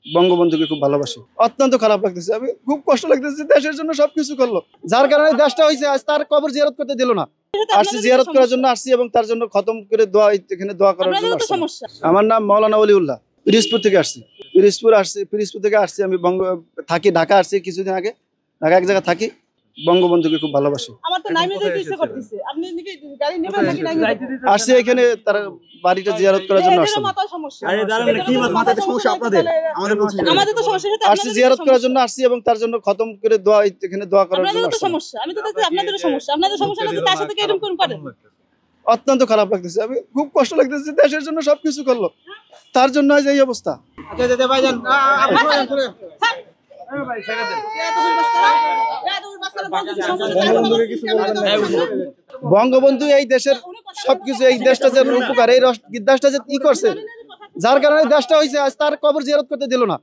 বঙ্গবন্ধুকে খুব ভালোবাসি। অত্যন্ত খারাপ লাগতেছে, আমি খুব কষ্ট লাগতেছে। দেশের জন্য সবকিছু করলো, যার কারণে দেশটা হয়েছে আজ তার কবর জিয়ারত করতে দিল না। আসছি জিয়ারত করার জন্য আসছি এবং তার জন্য খতম করে দোয়া এখানে দোয়া করার জন্য আসছি। আমার নাম মাওলানা ওলিউল্লাহ, পিরিজপুর থেকে আসছি। পিরিজপুর থেকে আসছি আমি। থাকি ঢাকা, আসছি কিছুদিন আগে। ঢাকা এক জায়গায় থাকি। বঙ্গবন্ধুকে খুব ভালোবাসি। আসছি এখানে তার বাড়িটা জিয়ারত করার জন্য আসছি। আসছি জিয়ারত করার জন্য আসছি এবং তার জন্য খতম করে দোয়া এখানে দোয়া করার জন্য আসছি। অত্যন্ত খারাপ লাগতেছে, আমি খুব কষ্ট লাগতেছে। দেশের জন্য সবকিছু করলো, তার জন্য আজ এই অবস্থা। বঙ্গবন্ধু এই দেশের সবকিছু, এই দেশটা যে উপকার, এই দেশটা যে ই করছে, যার কারণে দেশটা হয়েছে আজ তার কবর জিয়ারত করতে দিল না।